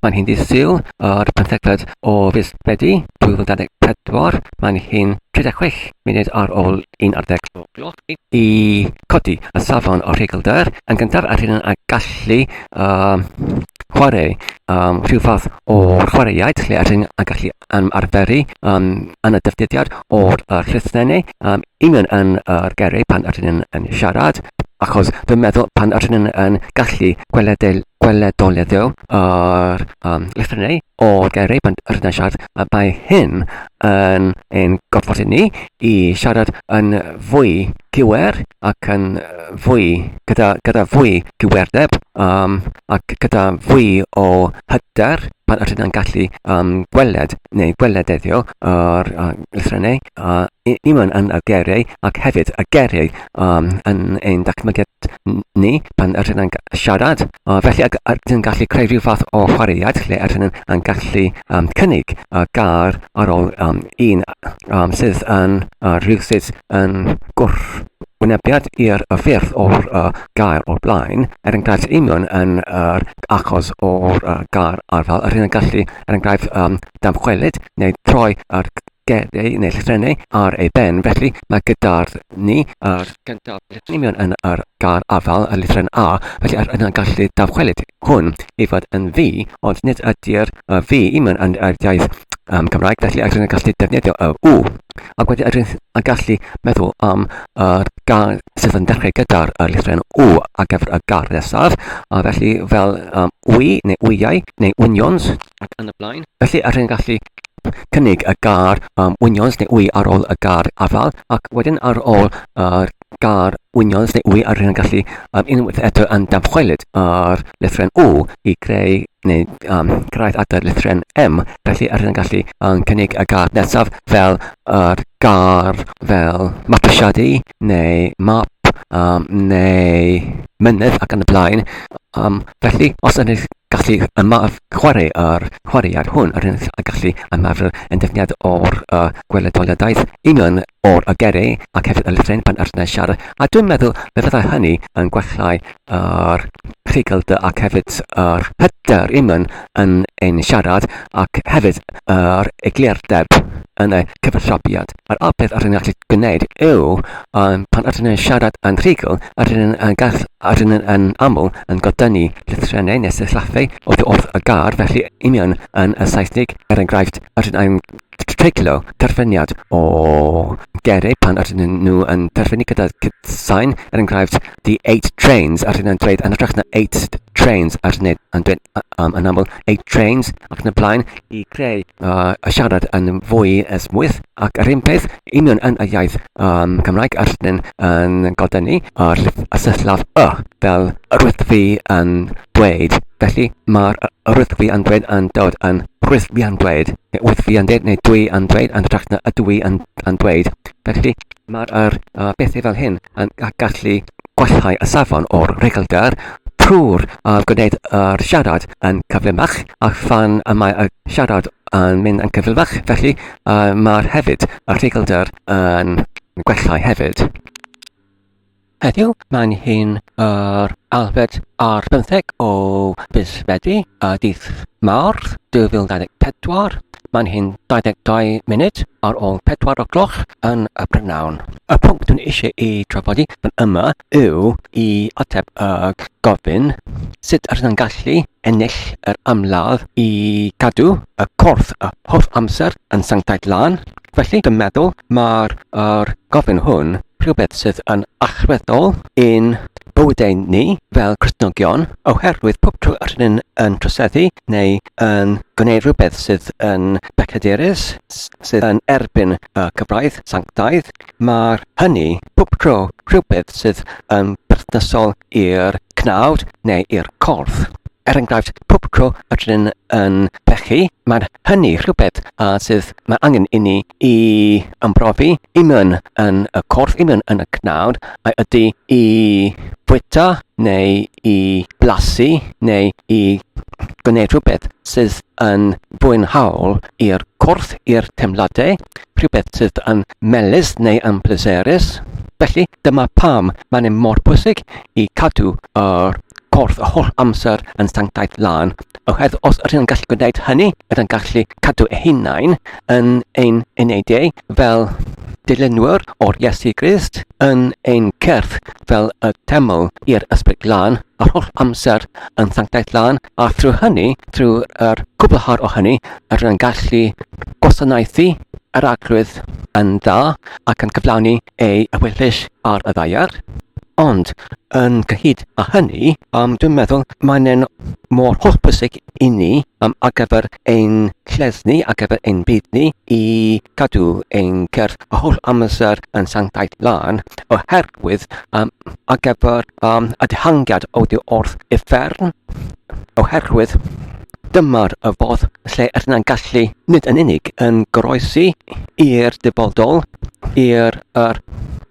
Mae'n hi'n dydd Sul o'r 15fed o Fusbedi 2024. Mae'n hi'n 36 munud ar ôl 11 o gloch i codi y safon o rhugl-dyr. Yn gyntaf, ar hyn yn gallu chwarae rhyw fath o'r chwareuaid, lle ar hyn yn gallu arferu yn y dyfdidiad o'r lytherennau, union yn yr geiriau pan ar hyn yn siarad, achos dwi'n meddwl pan ar hyn yn gallu weledoliadau o'r lytherennau o'r geiriau pan ar hyn yn siarad, mae hyn yn gorfod i ni i siarad yn fwy cywer ac yn gyda fwy gywerdeb ac gyda fwy o hyder pan ar hyn yn gallu gweled neu gwelededdio o'r lytherennau union yn y geiriau ac hefyd y geiriau yn ein dachmygiad ni pan ar hyn yn siarad. Felly ar hyn yn gallu creu rhyw fath o chwareuaid lle ar hyn yn gallu cynnig y gar ar ôl un sydd yn rhywsut yn gwrthwynebiad i'r ffyrdd o'r gair o'r blaen, enghraifft union yn yr achos o'r gar arfal, ar hyn yn gallu enghraifft damchwelyd neu troi yr geiriau neu lytherennau ar ei ben. Felly mae gyda'r ni yr gyntaf union yn yr gar arfal, y lythren A, felly ar hyn yn gallu damchwelyd hwn i fod yn fi, ond nid ydy'r fi union yn yr iaith Cymraeg, felly ar hyn yn gallu defnyddio y W. Ac wedyn ar hyn yn gallu meddwl am yr gar sydd yn dechrau gyda'r lythren W ar gyfer y gar nesaf, felly fel wy neu wyau neu wynions ac yn y blaen. Felly ar hyn yn gallu cynnig y gar wynions neu wy ar ôl y gar arfal, ac wedyn ar ôl gar wynions neu wy ar hyn yn gallu unwaith eto yn damchwelyd ar lythren W i creu neu cyrraedd at y lythren M. Felly ar hyn yn gallu cynnig y gar nesaf fel yr gar fel mapwysiadu neu map neu mynydd ac yn y blaen. Felly os ydych gallu chwarae yr chwareuaid hwn ar hyn yn gallu ymarfer yn defnydd o'r weledoliadau union o'r geiriau ac hefyd y lythren pan ar hyn yn siarad. A dwi'n meddwl fe fyddai hynny yn gwellhau yr rhugl-dyr ac hefyd yr hyder union yn ein siarad ac hefyd yr eglurdeb yn y cyfathrebiad. A'r peth ar hyn yn gallu gwneud yw pan ar hyn yn siarad yn rhugl, ar hyn yn aml yn godynnu lytherennau neu sillathau wrth y gar, felly union yn y Saesnig er enghraifft ar hyn yn treiglo terfyniad o geiriau pan ar hyn nhw yn terfynu gyda sain, er enghraifft the 8 trains ar hyn yn dweud yn ytrach na 8 trains ar hyn yn dweud yn aml 8 trains ac yn y blaen i creu y siarad yn fwy esmwyth. Ac yr un peth union yn y iaith Cymraeg ar hyn yn godynnu y syllaf fel yr wythfi yn dweud. Felly mae'r wythfi yn dweud yn dod yn rwythfi yn dweud, neu wythfi yn dweud, neu dwi yn dweud, yn ytrach na y dwi yn dweud. Felly mae'r bethau fel hyn yn gallu gwellhau y safon o'r rhugl-dyr trwy'r gwneud yr siarad yn cyflymach, ac phan mae y siarad yn mynd yn cyflymach, felly mae'r hefyd y rhugl-dyr yn gwellhau hefyd. Heddiw, mae'n hyn yr alfed ar 15 o Fusbedi, dydd Mawrth 2024. Mae'n hyn 22 munud ar ôl 4 o gloch yn y prynawn. Y pwnc dwi'n eisiau i trafodi fan yma yw i ateb y gofyn sut ar hyn yn gallu ennill yr ymladd i gadw y corff y holl amser yn sanctaidd lan. Felly dwi'n meddwl mae'r gofyn hwn rhywbeth sydd yn allweddol in bywydau ni fel Cristnogion, oherwydd pob tro ar hyn yn troseddu neu yn gwneud rhywbeth sydd yn becadurus, sydd yn erbyn y cyfraith sanctaidd, mae'r hynny pob tro rhywbeth sydd yn berthnasol i'r cnawd neu i'r corff. Er enghraifft, pob tro ar hyn yn pechu, mae hynny rhywbeth sydd mae angen i ni i ymprofi union yn y corff, union yn y cnawd, a ydy i bwyta neu i blasu neu i gwneud rhywbeth sydd yn bwynhaol i'r corff, i'r teimladau, rhywbeth sydd yn melys neu yn pleserus. Felly dyma pam mae'n mor bwysig i cadw yr corff y holl amser yn sanctaidd lan. Oherwydd os ydyn nhw'n gallu gwneud hynny, ydyn nhw'n gallu cadw eu hunain yn ein unediau fel dilynwyr o'r Iesu Grist, yn ein cyrff fel y teml i'r ysbryd lan, yr holl amser yn sanctaidd lan, a trwy hynny, trwy'r cwblhar o hynny, ydyn nhw'n gallu gwasanaethu yr arglwydd yn dda ac yn cyflawni ei awyllus ar y ddaear. Ond yn cyhyd â hynny, dwi'n meddwl mae'n mor hollbwysig i ni ar gyfer ein lleddni, ar gyfer ein byd ni, i gadw ein cyrff y holl amser yn sanctaidd lan, oherwydd ar gyfer y dihangiad oddi wrth uffern, oherwydd dyma'r y fodd lle ydyn nhw'n gallu nid yn unig yn goroesi i'r dyfodol, i'r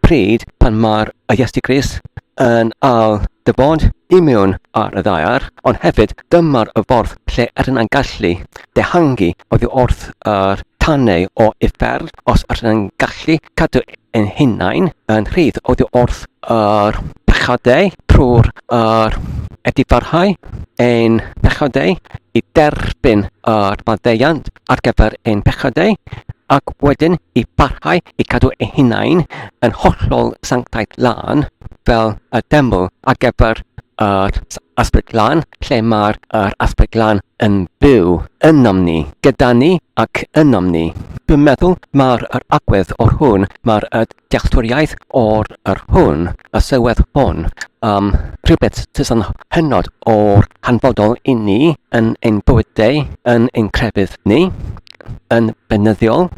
pryd pan mae'r Iesu Grist yn ail dybod i mewn ar y ddaear, ond hefyd dyma'r y ffordd lle ydyn nhw'n gallu dehangu oddi wrth yr tannau o uffern, os ydyn nhw'n gallu cadw ein hunain yn rhydd oddi wrth yr pechodau trwy'r edifarhau ein pechodau i derbyn yr maddeuant ar gyfer ein pechodau, ac wedyn i barhau i cadw ei hunain yn hollol sanctaidd lan fel y deml ar gyfer yr ysbryd lan, lle mae'r ysbryd lan yn byw ynom ni, gyda ni ac ynom ni. Dwi'n meddwl mae'r agwedd o'r hwn, mae'r dealltwriaeth o'r hwn, y sylwedd hwn, rhywbeth sy'n hynod o'r hanfodol i ni yn ein bywydau, yn ein crefydd ni, yn benyddiol.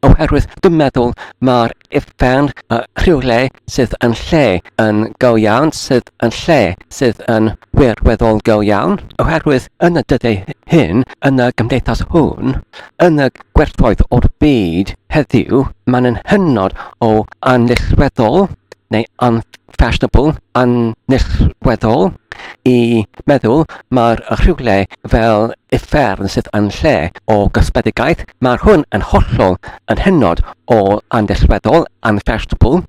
Oherwydd dwi'n meddwl mae'r uffern rhywle sydd yn lle yn go iawn, sydd yn lle sydd yn wirweddol go iawn. Oherwydd yn y dyddiau hyn, yn y gymdeithas hwn, yn y gwerthoedd o'r byd heddiw, mae'n hynod o anillweddol neu unfashionable, anillweddol i meddwl mae'r rhywle fel uffern sydd yn lle o gysbedigaeth, mae'r hwn yn hollol yn hynod o anillweddol, unfashionable.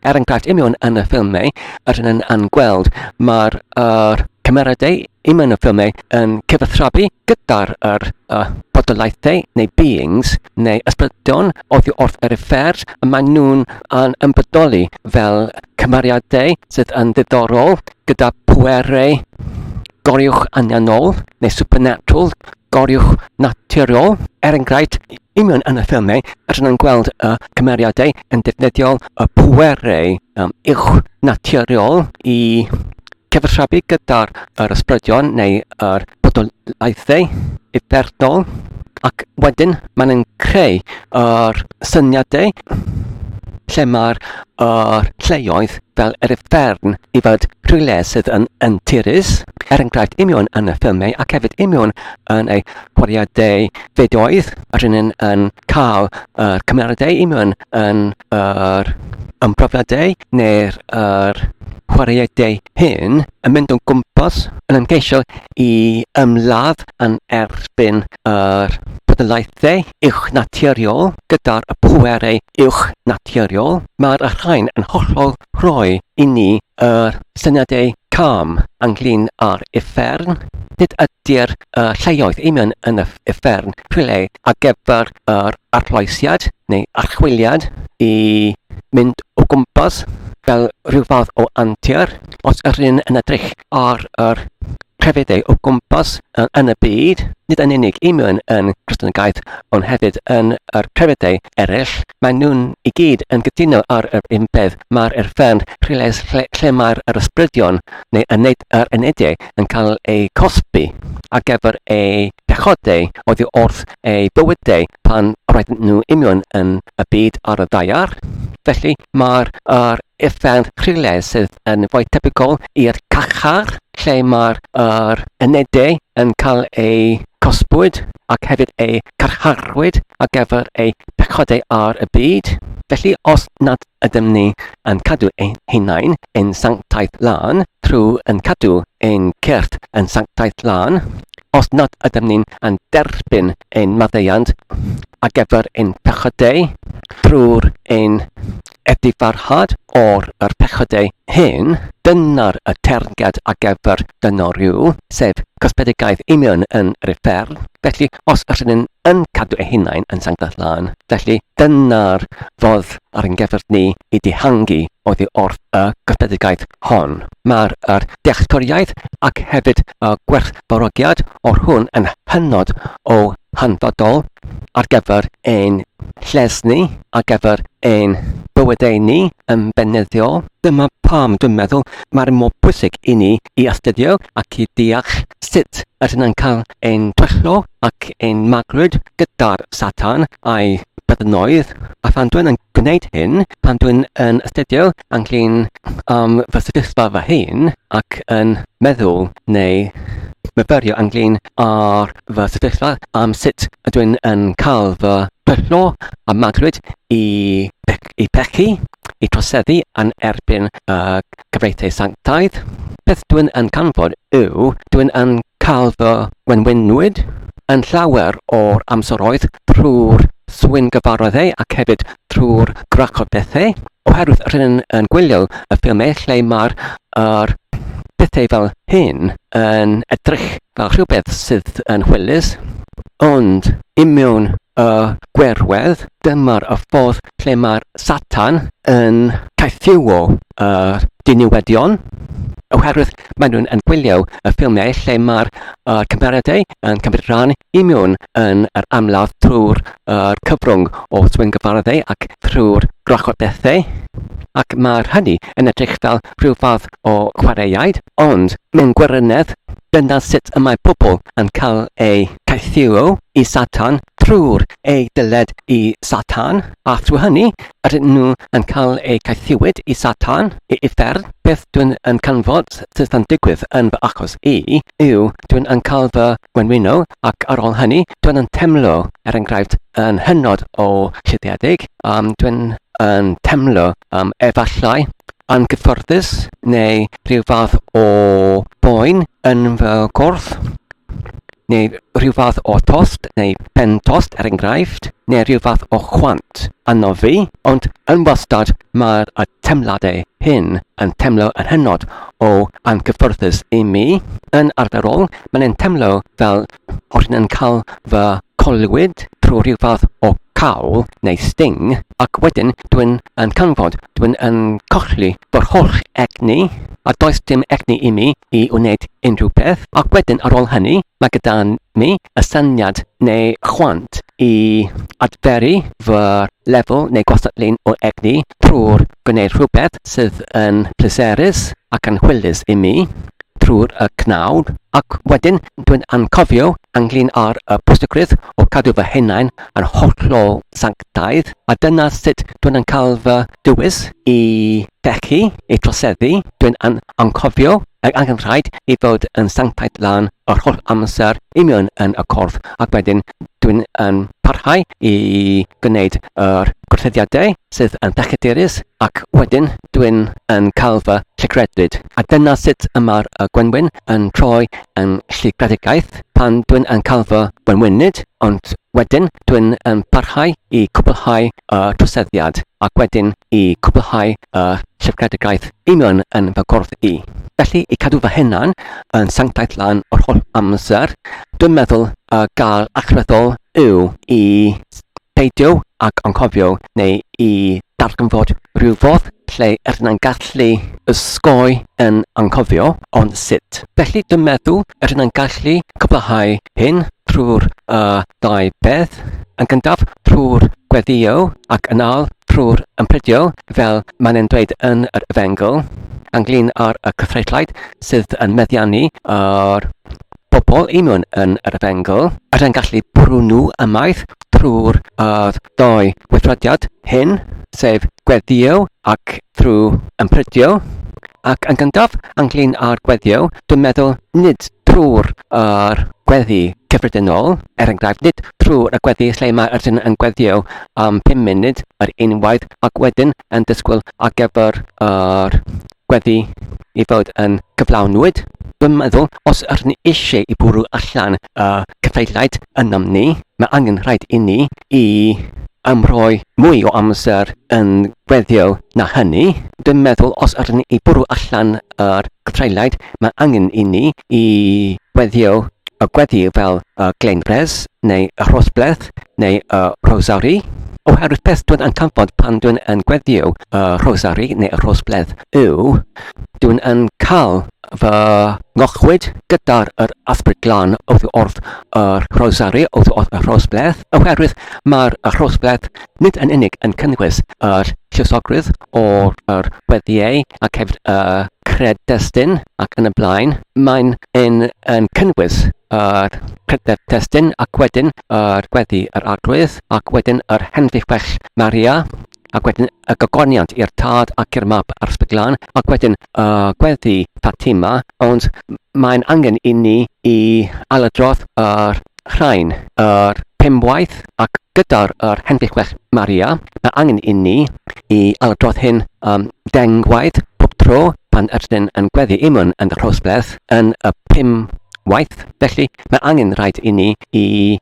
Enghraifft imiwn yn y ffilmau, ydyn nhw'n gweld mae'r cymeradau i mewn y ffilmau yn cyfathrebu gyda'r bodolaethau neu beings neu ysbrydion oddi wrth yr uffern, a maen nhw'n ymbodoli fel cymeriadau sydd yn ddiddorol gyda pwerau goriwch anianol neu supernatural, goriwch naturiol. Enghraifft imiwn yn y ffilmau, ydyn nhw'n gweld y cymeriadau yn defnyddio y pwerau uwch naturiol i cyfathrebu gyda'r ysbrydion neu yr bodolaethau uffernol, ac wedyn maen nhw'n creu yr syniadau lle mae'r lleoedd fel yr uffern i fod rhywle sydd yn anturus. Enghraifft imiwn yn y ffilmau ac hefyd imiwn yn eu chwareuadau fideoedd, ydyn nhw'n cael cymeradau imiwn yn yr ymprofiadau neu'r chwareuaidau hyn yn mynd o'n gwmpas yn ymgeisio i ymladd yn erbyn yr bodolaethau uwch naturiol gyda'r pwerau uwch naturiol. Mae'r rhain yn hollol rhoi i ni syniadau calm ynglyn â'r uffern. Nid ydy'r lleoedd imiwn yn y uffern rhywle ar gyfer yr arloesiad neu archwiliad i mynd o gwmpas fel rhyw fath o antur. Os ydyn yn edrych ar yr crefyddau o gwmpas yn y byd, nid yn unig imiwn yn Cristnogaeth, ond hefyd yn yr crefyddau eraill, maen nhw'n i gyd yn gytuno ar yr un peth. Mae'r uffern rhywle lle mae'r ysbrydion neu yr unedau yn cael ei cosbi ar gyfer eu pechodau oddi wrth eu bywydau pan roedd nhw imiwn yn y byd ar y ddaear. Felly mae'r uffern rhywle sydd yn fwy tebygol i'r cachar, lle mae'r unedau yn cael ei cosbwyd ac hefyd ei carcharwyd ar gyfer ei pechodau ar y byd. Felly os nad ydym ni yn cadw ein hunain yn sanctaidd lan trwy yn cadw ein cyrff yn sanctaidd lan, os nad ydym ni'n derbyn ein maddeuant ar gyfer ein pechodau drwy'r ein edifarhad o'r pechodau hyn, dyna'r y tergad ar gyfer dynoriw, sef cosbedigaeth union yn refer. Felly, os ydyn yn cadw eu hunain yn sanctaidd lan, felly dyna'r fodd ar ein gyfer ni i dihangu oddi wrth y cosbedigaeth hon. Mae'r dealltwriaeth ac hefyd gwerthfawrogiad o'r hwn yn hynod o hanfodol ar gyfer ein llesni, ar gyfer ein bywydau ni yn beneddiol. Dyma pam dwi'n meddwl mae'r mor bwysig i ni i astudio ac i deall sut ydyn nhw'n cael ein twyllo ac ein maglwyd gyda'r Satan a'i byddinoedd. A pan dwi'n yn gwneud hyn, pan dwi'n yn astudio ynglyn fy sefyllfa fy hun ac yn meddwl neu myfyrio ynglyn ar fy sefyllfa am sut ydw yn cael fy twyllo a maglwyd i pechu, i troseddu yn erbyn cyfreithiau sanctaidd. Beth dwi'n yn canfod yw dwi'n yn cael fy wenwynwyd yn llawer o'r amseroedd drwy'r swyn gyfarwyddau ac hefyd drwy'r grachodbethau. Oherwydd rydyn yn gwylio y ffilmau lle mae'r bethau fel hyn yn edrych fel rhywbeth sydd yn hwylus, ond i mewn y gwerwedd, dyma'r y ffordd lle mae'r Satan yn caethiwo diniwedion. Oherwydd maen nhw'n yn gwylio y ffilmau lle mae'r cymeradau yn cymryd rhan i mewn yn yr amlaf drwy'r cyfrwng o swyn gyfarwyddau ac drwy'r grachodbethau. Ac mae'r hynny yn edrych fel rhyw fath o chwareuaid, ond mewn gwirionedd, dyna sut y mae pobl yn cael eu caethiwo i Satan drwy'r ei dyled i Satan. A trwy hynny, ydyn nhw yn cael eu caethiwyd i Satan i uffern. Beth dwi'n yn canfod sydd yn digwydd yn fy achos yw dwi'n yn cael fy wenwyno ac ar ôl hynny dwi'n yn temlo enghraifft yn hynod o llyddiedig. Dwi'n yn temlo efallai yn gyfforddus neu rhyw fath o boen yn fy corff, neu rhyw fath o tost neu pen tost enghraifft, neu rhyw fath o chwant arno fi, ond yn wastad mae'r temladau hyn yn temlo yn hynod o angyfforddus i mi. Yn arferol, mae'n temlo fel oedden yn cael fy colwyd trwy rhyw fath o cawl neu sting, ac wedyn dwi'n yn canfod, dwi'n yn colli fy holl egni, a does dim egni i mi i wneud unrhyw beth. Ac wedyn ar ôl hynny, mae gyda mi y syniad neu chwant i adferu fy lefel neu gwastathlun o egni trwy'r gwneud rhywbeth sydd yn pleserus ac yn hwylus i mi trwy'r cnawd. Ac wedyn dwi'n anghofio ynglyn ar y bwysigrwydd o cadw fy hunain yn hollol sanctaidd, a dyna sut dwi'n yn cael fy dywys i bechu, i troseddu. Dwi'n yn anghofio angen rhaid i fod yn sanctaidd lan yr holl amser i mewn yn y corff, ac wedyn dwi'n yn parhau i gwneud yr gwrthyddiadau sydd yn ddechrydurus, ac wedyn dwi'n yn cael fy llygredryd. A dyna sut y mae'r gwenwyn yn troi yn llygredigaeth pan dwi'n yn cael fy wenwynyd, ond wedyn dwi'n yn parhau i cwblhau y troseddiad, ac wedyn i cwblhau y llygredigaeth i mewn yn fy corff i. Felly, i cadw fy hunan yn sanctaidd lan o'r holl amser, dwi'n meddwl gael achreddol yw i peidio ac anghofio neu i darganfod rhyw fodd lle ydyn yn gallu ysgoi yn anghofio, ond sut. Felly, dwi'n meddwl ydyn yn gallu cwblhau hyn trwy'r ddau beth. Yn gyntaf trwy'r gweddio ac yn ôl trwy'r ympridio, fel maen nhw'n dweud yn yr Efengl, ynglyn ar y cyfreithlaid sydd yn meddiannu yr bobl i mewn yn yr Efengl. Ydyn gallu bwrw nhw ymaith trwy'r ddau weithrediad hyn, sef gweddio ac trwy ympridio. Ac yn gyntaf ynglyn ar gweddio, dwi'n meddwl nid trwy'r gweddi cyffredinol, enghraifft, nid trwy'r gweddi lle mae ydyn yn gweddio am 5 munud yr unwaith, ac wedyn yn disgwyl ar gyfer gweddi i fod yn cyflawnwyd. Dwi'n meddwl, os ydyn ni eisiau i bwrw allan cyffredinlaid ynom ni, mae angen rhaid i ni i rhoi mwy o amser yn gweddio na hynny. Dwi'n meddwl os ydyn ni i bwrw allan yr gweithreulaid, mae angen i ni i gweddio fel Glenfres neu y Rhosbleth neu y Rosari. Oherwydd beth dwi'n yn canfod pan dwi'n yn gweddio y Rosari neu y Rhosbleth yw dwi'n yn cael fy ngochwyd gyda'r ysbryd glân wrth yr Rosari, wrth y Rhosbleth. Oherwydd mae'r Rhosbleth nid yn unig yn cynnwys yr lluosogrwydd o'r weddiau ac hefyd y cred-destun ac yn y blaen. Mae'n yn cynnwys yr cred-destun ac wedyn yr gweddi yr arglwydd ac wedyn yr henfych Maria ac wedyn y gogoniant i'r tad ac i'r mab ar ysbryd glân ac wedyn gweddi Fatima, ond mae'n angen i ni i ailadrodd yr rhain yr 5 waith ac gyda'r henfych Maria, mae angen i ni i ailadrodd hyn 10 waith pob tro pan ydyn yn gweddi imwn yn y Rhosbleth yn y 5 waith. Felly mae angen rhaid i ni i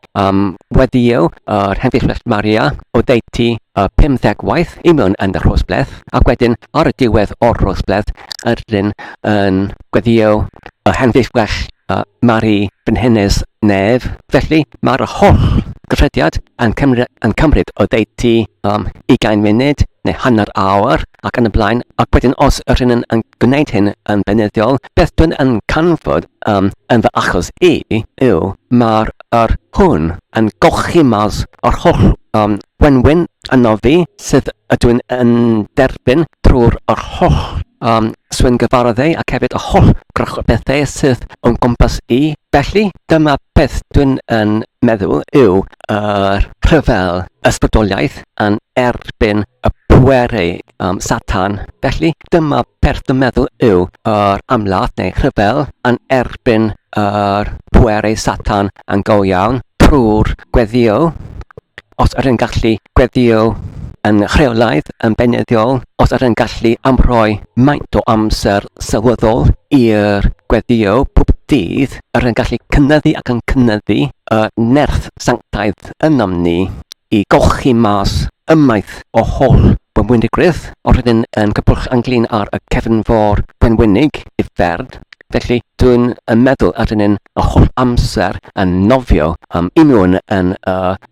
weddio yr henfych Maria o deiti 50 waith imwn yn y Rhosbleth ac wedyn ar y diwedd o'r Rhosbleth ydyn yn gweddio y henfych Mari Frenhines Nef. Felly mae'r holl gyfrediad yn cymryd o deiti 20 munud neu hanner awr ac yn y blaen. Ac wedyn os ydyn yn gwneud hyn yn beneddiol, beth dwi'n yn canfod yn fy achos yw mae'r hwn yn golchi mas o'r holl wenwyn yno fi sydd ydw'n yn derbyn drwy'r holl swyn gyfaroddau ac hefyd y holl groch o bethau sydd o'n gwmpas i. Felly, dyma beth dwi'n yn meddwl yw yr rhyfel ysbrydoliaeth yn erbyn y pwerau Satan. Felly, dyma beth dwi'n meddwl yw yr amlath neu rhyfel yn erbyn yr pwerau Satan yn go iawn trwy'r gweddio. Os ydyn gallu gweddio yn rheolaidd, yn beneddiol, os ydyn gallu amroi maint o amser sylweddol i'r gweddio pob dydd, ydyn gallu cynyddu ac yn cynyddu y nerth sanctaidd ynom ni i golchi mas ymaith o holl bwysigrwydd. Os ydyn yn cybwlch ynglyn ar y cefnfor gwenwynig i ferd. Felly dwi'n meddwl ydyn yn y holl amser yn nofio unrhyw yn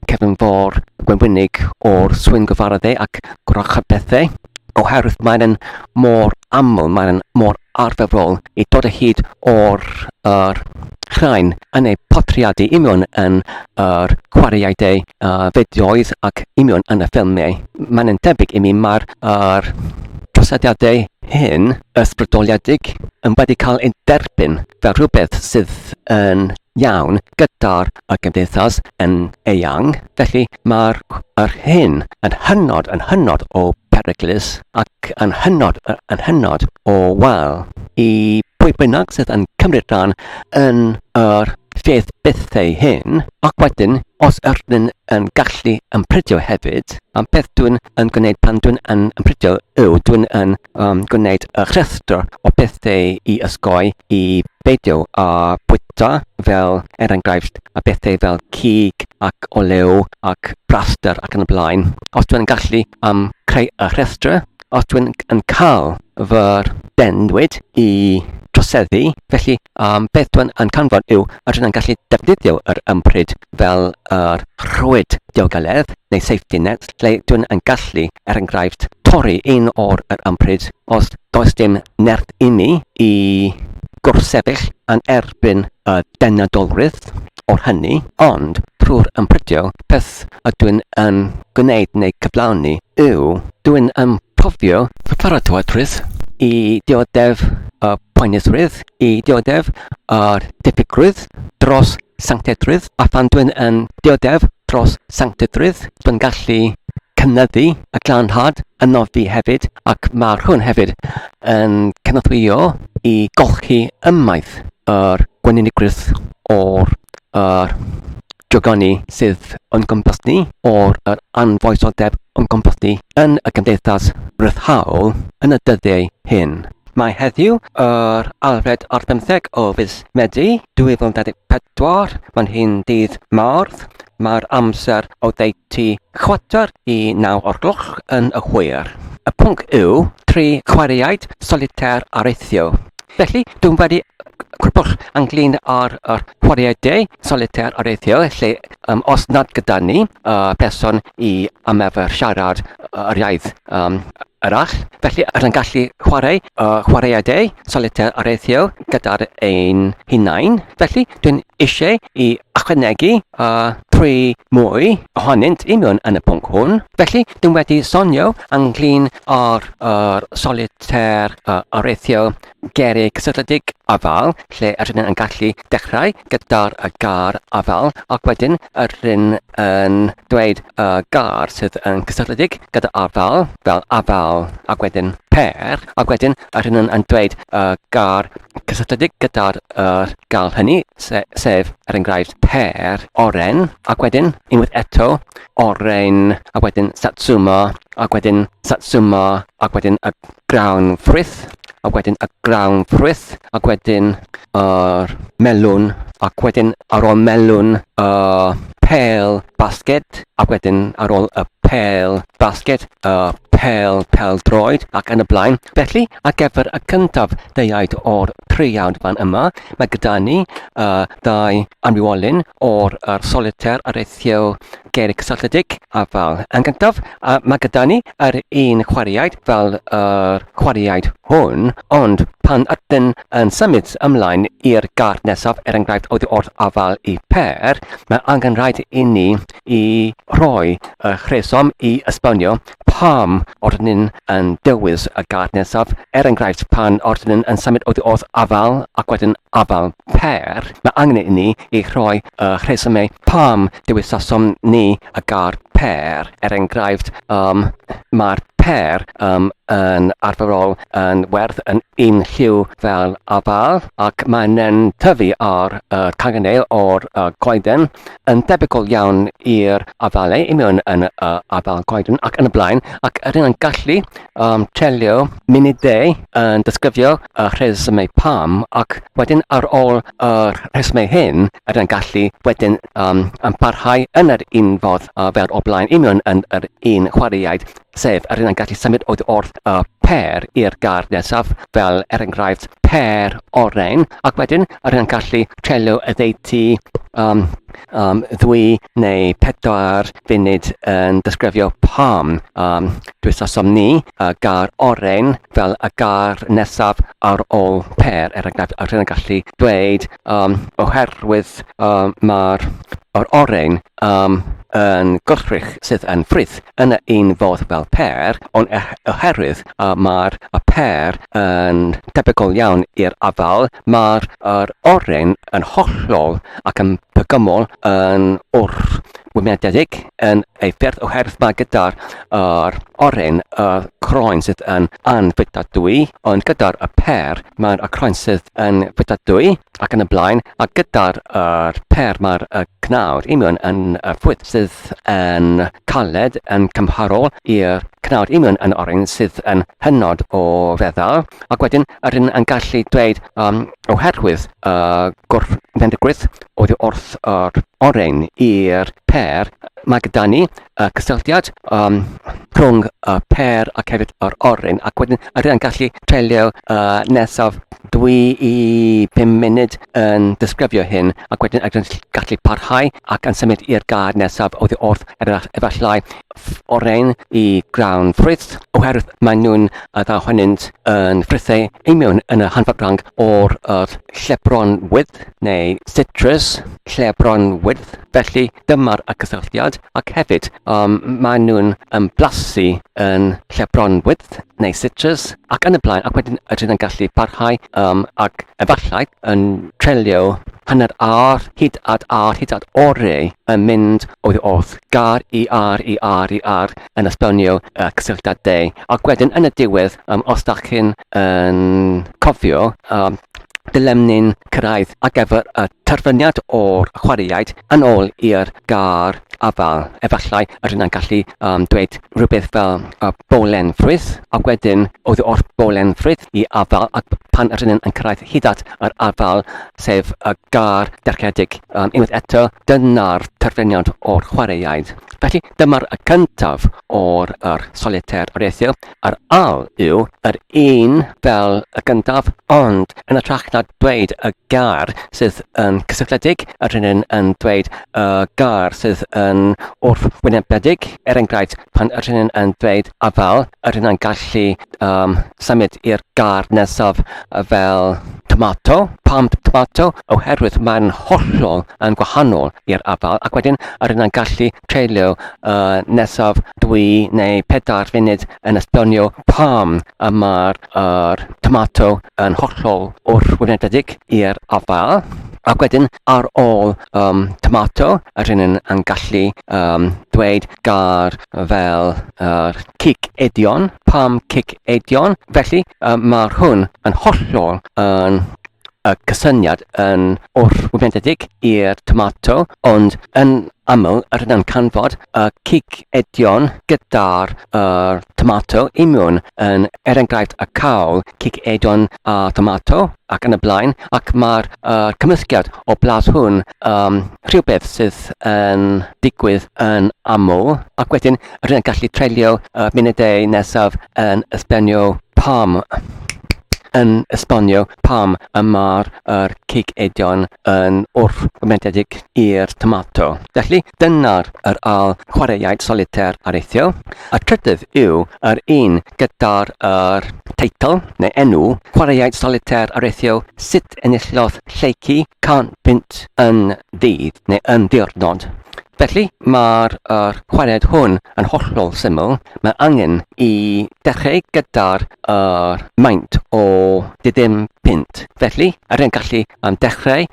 cefnfor gwenwynig o'r swyn gyfaroddau ac groch y bethau. Oherwydd mae'n mor aml, mae'n mor arferol i dod o hyd o'r rhain yn ei potriadu union yn yr chwareuaidau fideoedd ac union yn y ffilmiau. Mae'n debyg i mi mae'r trosediadau hyn ysbrydoliedig yn wedi cael ei derbyn fel rhywbeth sydd yn iawn gyda'r gymdeithas yn eang. Felly mae'r hyn yn hynod o peryglus ac yn hynod o wal i pwy bynnag sydd yn cymryd rhan yn yr ffeith bethau hyn. Ac wedyn, os ydyn yn gallu ympridio hefyd, beth dwi'n yn gwneud pan dwi'n yn ympridio yw dwi'n yn gwneud y rhestr o bethau i ysgoi i beidio a bwyta fel enghraifft a bethau fel cig ac olew ac braster ac yn y blaen. Os dwi'n gallu creu y rhestr, os dwi'n yn cael fy'r denwyd i troseddu, felly beth dwi'n yn canfod yw ydyn yn gallu defnyddio yr ympryd fel yr rhwyd diogeledd neu safety net, lle dwi'n yn gallu enghraifft torri un o'r ympryd os does dim nerth i mi i gwrthsefyll yn erbyn y denadolrwydd o'r hynny, ond trwy'r ympridio beth ydw'n yn gwneud neu cyflawni yw dwi'n yn profio fy paratoadrwydd i dioddef y poenusrwydd, i dioddef yr diffygrwydd dros sanctaiddrwydd, a phan dwi'n yn dioddef dros sanctaiddrwydd, dwi'n gallu cynyddu y glanhad yno fi hefyd, ac mae'r hwn hefyd yn cynorthwyo i golchi ymaith yr gwenwynigrwydd o'r drogoni sydd yn gwmpas ni, o'r anfoesodeb yn gwmpas ni yn y gymdeithas ryddhaol yn y dyddiau hyn. Mae heddiw yr alfred ar 15 o fis Medi 2024, mae'n hyn dydd Mawrth mae'r amser o ddeutu 8 i 9 o'r gloch yn y hwyr. Y pwnc yw 3 chwareuaid solitêr areithio. Felly, dwi'n wedi cwrbwll ynglyn â'r chwareuaidau solitêr areithio, lle os nad gyda ni person i ymarfer siarad yr iaith arall. Felly, yn gallu chwarae chwareuaidau solitêr areithio gyda'r ein hunain. Felly, dwi'n eisiau i ychwanegu 3 mwy ohonynt i mewn yn y pwnc hwn. Felly, dwi'n wedi sonio ynglyn â'r solitêr areithio geiriau cysylltiedig afal, lle ydyn yn gallu dechrau gyda'r gar afal, ac wedyn ydyn yn dweud gar sydd yn cysylltiedig gyda afal, fel afal, ac wedyn per, ac wedyn ydyn yn dweud gar cysylltiedig gyda'r gael hynny, sef enghraifft per, oren, ac wedyn unwaith eto oren, ac wedyn satsuma, ac wedyn satsuma, ac wedyn y grawn ffrwyth, ac wedyn y grawn ffrwyth, ac wedyn melwn, ac wedyn ar ôl melwn pêl basged, ac wedyn ar ôl y pêl basged pêl droed ac yn y blaen. Felly, ar gyfer y cyntaf deuaid o'r triawd fan yma, mae gyda ni 2 anrywolyn o'r solitêr areithio geiriau cysylltiedig afal. Yn gyntaf, mae gyda ni yr un chwareuaid fel chwareuaid hwn, ond pan ydyn yn symud ymlaen i'r gar nesaf, enghraifft oddi wrth afal i per, mae angen rhaid i ni i rhoi chresom i esbonio pam ordyn yn dywys y gar nesaf, enghraifft pan ordyn yn symud oddi wrth afal ac wedyn afal per, mae angen i ni i rhoi chresymau pam dewisasom ni y gar per, enghraifft mae'r per yn arferol yn werth yn 1 lliw fel afal, ac mae'n tyfu ar canganel o'r coeden yn debygol iawn i'r afalau i mewn yn afal coeden ac yn y blaen, ac ydyn yn gallu trelio munudau yn disgrifio rhesymau pam, ac wedyn ar ôl rhesymau hyn ydyn yn gallu wedyn yn parhau yn yr un fodd fel o blaen i mewn yn yr un chwareuaid, sef ydyn yn gallu symud oddi wrth per i'r gar nesaf fel enghraifft per oren, ac wedyn ydyn yn gallu trelio y ddeutu 2 neu 4 funud yn disgrifio pam dwysasom ni gar oren fel y gar nesaf ar ôl per, enghraifft ydyn yn gallu dweud oherwydd mae'r oren yn gwrthrych sydd yn ffrwyth yn un fodd fel per, ond oherwydd mae'r per yn debygol iawn i'r afal, mae'r oren yn hollol ac yn bygymol yn wrthwymiadedig yn ei ffyrdd, oherwydd mae gyda'r oren croen sydd yn anfytadwy, ond gyda'r per mae'r croen sydd yn fytadwy ac yn y blaen, a gyda'r per mae'r cnawd i mewn yn ffrwyth sydd yn caled yn cymharol i'r cnawd i mewn yn oren sydd yn hynod o feddal, ac wedyn ydyn yn gallu dweud oherwydd gwrthfendigwydd oddi wrth oren i'r per, mae gyda ni cysylltiad rhwng per ac hefyd yr oren, ac wedyn ydyn yn gallu trelio nesaf 2 i 5 munud yn disgrifio hyn, ac wedyn ydyn yn gallu parhau ac yn symud i'r gar nesaf oddi wrth efallai oren i grawn ffrwyth, oherwydd maen nhw'n ohonynt yn ffrwythau i mewn yn y hanfodwang o'r llebron wydd neu citrus llebron wydd. Felly dyma'r cysylltiad, ac hefyd maen nhw'n blasu yn llebron wydd neu citrus ac yn y blaen, ac wedyn ydyn yn gallu parhau ac efallai yn trelio hanner ar, hyd at orau yn mynd oddi wrth gar i ar yn esbonio cysylltiadau. Ac wedyn yn y diwedd, os da chi'n cofio, dylem ni'n cyrraedd ar gyfer y terfyniad o'r chwareuaid yn ôl i'r gar afal. Efallai ydyn nhw'n gallu dweud rhywbeth fel bolenfrwydd, ac wedyn oddi wrth bolenfrwydd I afal, ac pan ydyn nhw'n cyrraedd hyd at yr afal, sef y gar derchedig. Unwaith eto, dyna'r terfyniad o'r chwareuaid. Felly, dyma'r y cyntaf o'r solitêr areithio. Yr al yw yr un fel y gyntaf, ond yn ytrach na dweud y gar sydd yn cysylltiedig, ydyn yn dweud y gar sydd yn wrthwynebedig. Enghraifft, pan ydyn yn dweud afal, ydyn yn gallu symud i'r gar nesaf fel tomato. Pam tomato? Oherwydd mae'n hollol yn gwahanol i'r afal, ac wedyn ydyn yn gallu treulio nesaf 2 neu 4 funud yn esbonio pam mae'r tomato yn hollol wrthwynebedig i'r afal. Ac wedyn, ar ôl tomato, ydyn yn gallu dweud gar fel cig-edion. Pam cig-edion? Felly, mae'r hwn yn hollol yn y cysyniad yn wrthwynebedig i'r tomato, ond yn aml ydyn yn canfod y cig-edion gyda'r tomato imiwn yn enghraifft y cawl cig-edion a tomato ac yn y blaen, ac mae'r cymysgiad o blas hwn rhywbeth sydd yn digwydd yn aml, ac wedyn ydyn yn gallu treulio munudau nesaf yn esbonio pam mae'r cig-edion yn wrthwynebedig i'r tomato. Felly, dyna'r chwareuaid solitêr areithio. Y trydydd yw yr un gyda'r teitl neu enw chwareuaid solitêr areithio, sut enillodd lleici 100 punt yn ddydd neu yn diwrnod. Felly, mae'r chwareuaid hwn yn hollol syml. Mae angen I dechrau gyda'r maint o 30 punt. Felly, ydyn gallu dechrau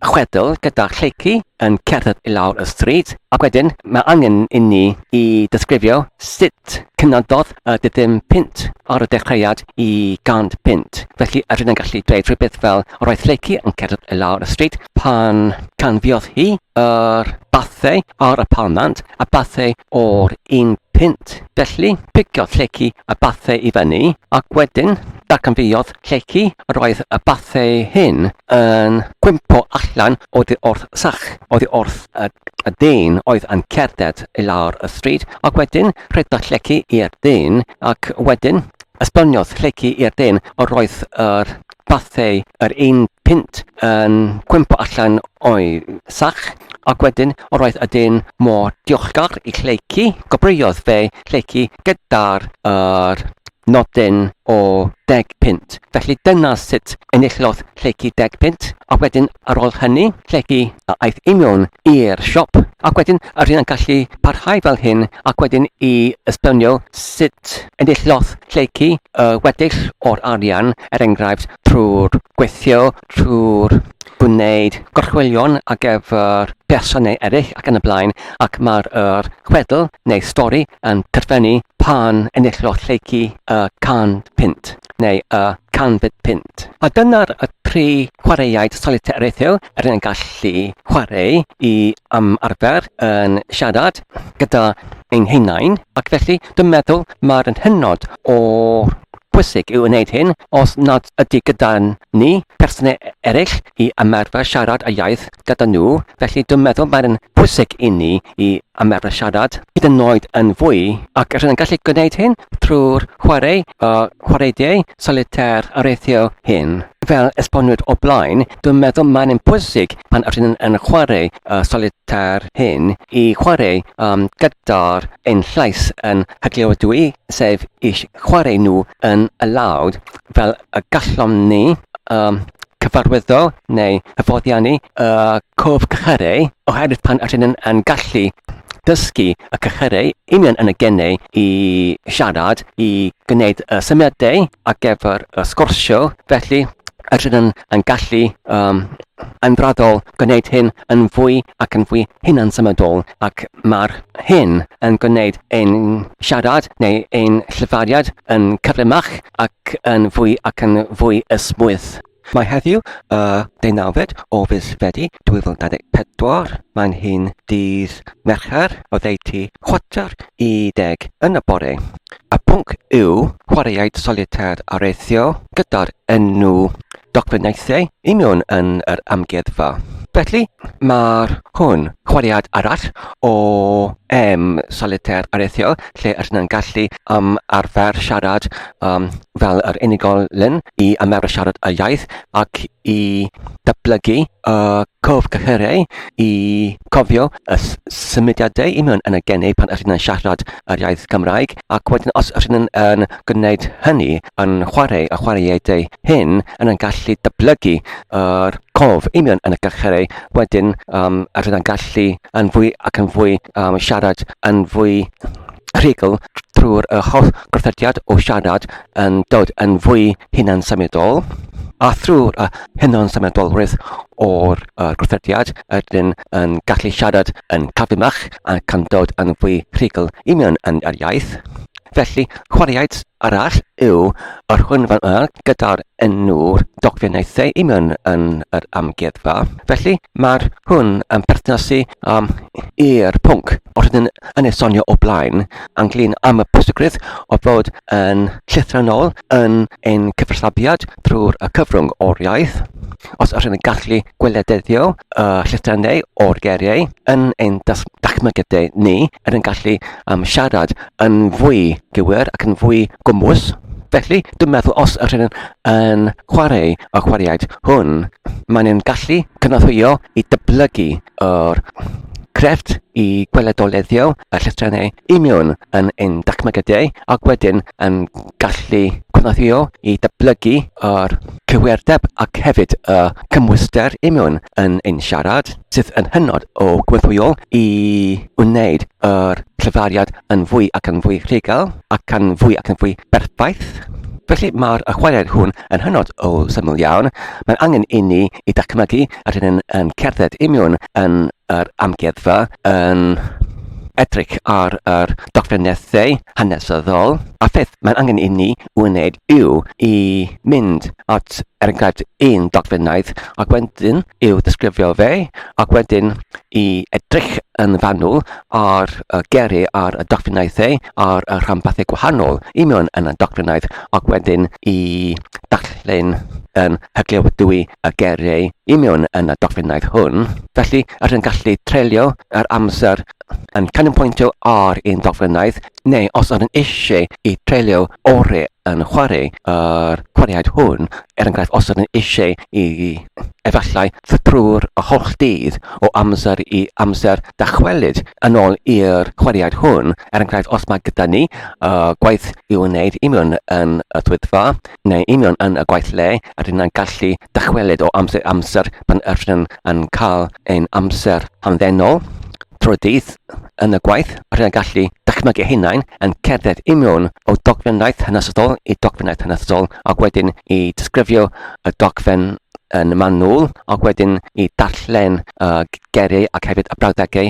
chwedl gyda'r lleici yn cerdded I lawr y stryd, ac wedyn mae angen I ni I ddisgrifio sut cynadodd 30 punt ar y dechreuad I 100 punt. Felly, ydyn yn gallu dweud rhywbeth fel roedd lleici yn cerdded I lawr y stryd pan canfiodd hi bathau ar y palmant a bathau o'r 1 punt. Felly, piciodd lleici y bathau I fyny, ac wedyn darcanfuodd lleici roedd y bathau hyn yn gwympo allan oddi wrth sach, oddi wrth y dyn oedd yn cerdded I lawr y stryd, ac wedyn rheddodd lleici i'r dyn, ac wedyn esboniodd lleici i'r dyn roedd yr bathau yr 1 punt yn gwympo allan o'i sach, ac wedyn roedd y dyn mor diolchgar I lleici, gobriodd fe lleici gyda'r nodyn o 10 punt. Felly dyna sut enillodd lleici 10 punt, ac wedyn ar ôl hynny, lleici aeth imiwn i'r siop, ac wedyn ydyn yn gallu parhau fel hyn, ac wedyn I esbonio sut enillodd lleici weddill o'r arian, enghraifft trwy'r gweithio, trwy'r gwneud gorchwelion ar gyfer personau eraill ac yn y blaen, ac mae'r chwedl neu stori yn terfynu pan enillodd lleici 100 punt neu 100 punt. A dyna'r 3 chwareuaid solitêr areithio ydyn yn gallu chwarae I arfer yn siarad gyda ein hunain, ac felly dwi'n meddwl mae'r hynod o bwysig I wneud hyn os nad ydy gyda ni personau eraill I ymarfer siarad y iaith gyda nhw. Felly dwi'n meddwl mae'n bwysig I ni I ymarfer siarad hyd yn oed yn fwy, ac ydyn yn gallu gwneud hyn trwy'r chwareuaidau solitêr areithio hyn. Fel esboniwyd o blaen, dwi'n meddwl mae'n bwysig pan ydyn yn chwarae solitêr hyn I chwarae gyda'r ein llais yn hygliadwy, sef I chwarae nhw yn y lawd, fel y gallom ni cyfarwyddo neu hyfforddiannu corff cychyrau, oherwydd pan ydyn yn gallu dysgu y cychyrau union yn y gennau I siarad, I gwneud symudiadau ar gyfer sgorsio. Felly, ydyn yn gallu yn raddol gwneud hyn yn fwy ac yn fwy hunan-symudol, ac mae'r hyn yn gwneud ein siarad neu ein llyfariad yn cyflymach ac yn fwy ysmwyth. Mae heddiw, 19 o Fedi 2024. Mae'n hyn dydd Mercher o ddeutu 4 i 10 yn y bore. Y pwnc yw chwareuaid solitêr areithio gyda'r enw dogfenniaethau i mewn yn yr amgueddfa. Felly, mae'r hwn chwareuaid arall o solitêr areithio, lle ydyn nhw'n gallu arfer siarad fel yr unigolyn i ymarfer siarad y iaith ac i datblygu corff geiriau i cofio y symudiadau i mewn yn y geni pan ydyn nhw'n siarad yr iaith Gymraeg, ac wedyn os ydyn nhw'n gwneud hynny yn chwarae y chwareuaidau hyn yn gallu datblygu yr corff i mewn yn y geiriau, wedyn ydyn nhw'n gallu yn fwy ac yn fwy siarad yn fwy rhugl trwy'r holl gwrthodiad o siarad yn dod yn fwy hunan-symudol. A trwy'r hunan-symudolrwydd o'r gwrthodiad ydyn yn gallu siarad yn cafimach ac yn dod yn fwy rhugl i mewn yn yr iaith. Felly, chwareuaid arall yw yr hwn fan yma gyda'r enw'r dogfenniaethau i mewn yn yr amgueddfa. Felly, mae'r hwn yn perthnasu i'r pwnc o'r hyn yn esonio o blaen ynglyn am y bwysigrwydd o fod yn lytherennol yn ein cyfathrebiad trwy'r cyfrwng o'r iaith. Os ydyn yn gallu gweledyddio lytherennau o'r geiriau yn ein dachmygydau ni, ydyn yn gallu siarad yn fwy gywir ac yn fwy gwmws. Felly, dwi'n meddwl os ydyn yn chwarae y chwareuaid hwn, maen nhw'n gallu cynorthwyo i datblygu yr crefft i gweledoliadau y lytherennau i mewn yn ein dachmygydau ac wedyn yn gallu cynorthwyo i datblygu yr cywirdeb ac hefyd y cymwyster i mewn yn ein siarad, sydd yn hynod o gwerthwyol i wneud yr llyfariad yn fwy ac yn fwy rhugl ac yn fwy ac yn fwy berffaith. Felly mae'r chwareuaid hwn yn hynod o syml iawn. Mae'n angen i ni i dachmygu ydyn yn cerdded i mewn yn yr amgueddfa yn edrych ar yr dogfenniaethau hanesyddol. A pheth mae'n angen i ni wneud yw i mynd at enghraifft un dogfennaeth ac wedyn i'w ddisgrifio fe ac wedyn i edrych yn fanwl ar geiriau ar y dogfennaethau ar y rhanbarthau gwahanol i mewn yn y dogfennaeth ac wedyn i darllen yn hygliadwy y geiriau i mewn yn y dogfennaeth hwn. Felly, ydyn yn gallu treulio yr amser yn canolbwyntio ar un dogfennaeth, neu os ydyn eisiau i treulio orau yn chwarae yr chwareuaid hwn, enghraifft os ydyn eisiau i efallai trwy'r holl dydd o amser i amser dychwelyd yn ôl i'r chwareuaid hwn, enghraifft os mae gyda ni gwaith i wneud i mewn yn y swyddfa neu i mewn yn y gwaith le, ydyn yn gallu dychwelyd o amser pan ydyn yn cael ein amser hamddenol trwy'r dydd yn y gwaith, ydyn yn gallu dychmygu hunain yn cerdded i mewn o dogfennaeth hanesyddol i dogfennaeth hanesyddol ac wedyn i disgrifio y dogfen yn manwl ac wedyn i darllen geiriau ac hefyd y brawddegau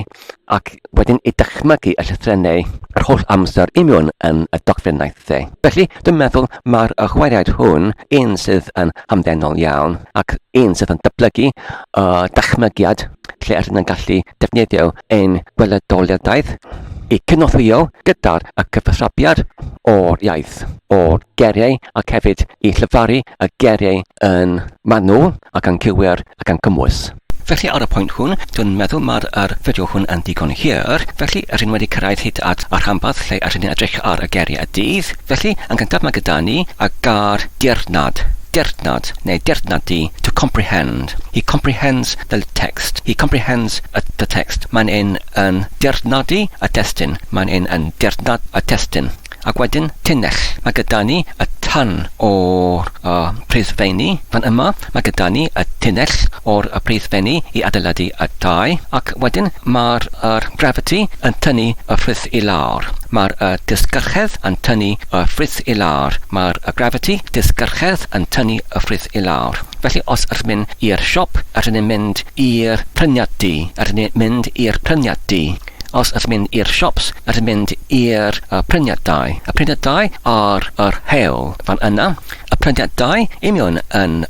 ac wedyn i dychmygu y lytherennau yr holl amser i mewn yn y dogfennaethau. Felly, dwi'n meddwl mae'r chwareuaid hwn un sydd yn hamddenol iawn ac un sydd yn datblygu dychmygiad lle ydyn yn gallu defnyddio ein weledoliadau i cynorthwyo gyda'r cyfathrebiad o'r iaith, o'r geiriau ac hefyd i llyfaru y geiriau yn manwl ac yn cywir ac yn cymwys. Felly ar y pwynt hwn, dwi'n meddwl mae'r fideo hwn yn digon hir, felly ydyn wedi cyrraedd hyd at yr rhanbarth lle ydyn edrych ar y geiriau y dydd. Felly, yn gyntaf mae gyda ni ar dirnad neu dirnadu, to comprehend. He comprehends the text. He comprehends the text. Mae'n un yn dirnadu y destun. Mae'n un yn dirnad y testun. Ac wedyn, tunnell. Mae gyda ni y tan o'r preiddfenni. Fan yma, mae gyda ni y tunnell o'r preiddfenni i adeiladu y dau. Ac wedyn, mae'r gravity yn tynnu y ffrwyth i lawr. Mae'r disgyrchedd yn tynnu y ffrwyth i lawr. Mae'r gravity, disgyrchedd yn tynnu y ffrwyth i lawr. Felly, os ydyn mynd i'r siop, ydyn ni'n mynd i'r pryniadu. Ydyn ni'n mynd i'r pryniadu. Os ydyn mynd i'r siops, ydyn mynd i'r pryniadau. Y pryniadau ar yr hewl fan yna. Y Pryndiadau, imion yn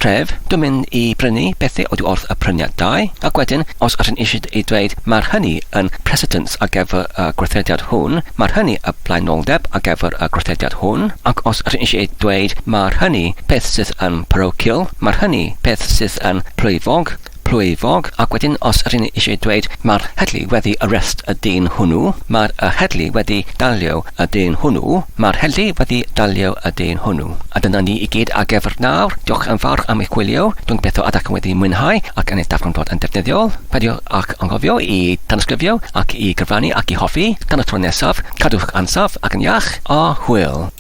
tref, dwi'n mynd I brynu bethau oddi wrth y pryndiadau, ac wedyn, os ydyn eisiau ei dweud mae'r hynny yn precedence ar gyfer y gweithrediad hwn, mae'r hynny y blaenoldeb ar gyfer y gweithrediad hwn, ac os ydyn eisiau ei dweud mae'r hynny beth sydd yn parochial, mae'r hynny beth sydd yn plwyfog, ac wedyn os ydyn eisiau dweud mae'r heddlu wedi arrest y dyn hwnnw, mae'r heddlu wedi dalio y dyn hwnnw, mae'r heddlu wedi dalio y dyn hwnnw. A dyna ni I gyd ar gyfer nawr. Diolch yn fawr am eich gwylio. Dwi'n gobeithio ydych yn wedi mwynhau ac yn eich dafron bod yn defnyddiol. Peidiwch ac anghofio I tanysgrifio ac I gyfrannu ac I hoffi. Tan y tro nesaf, cadwch ansaf ac yn iach a hwyl.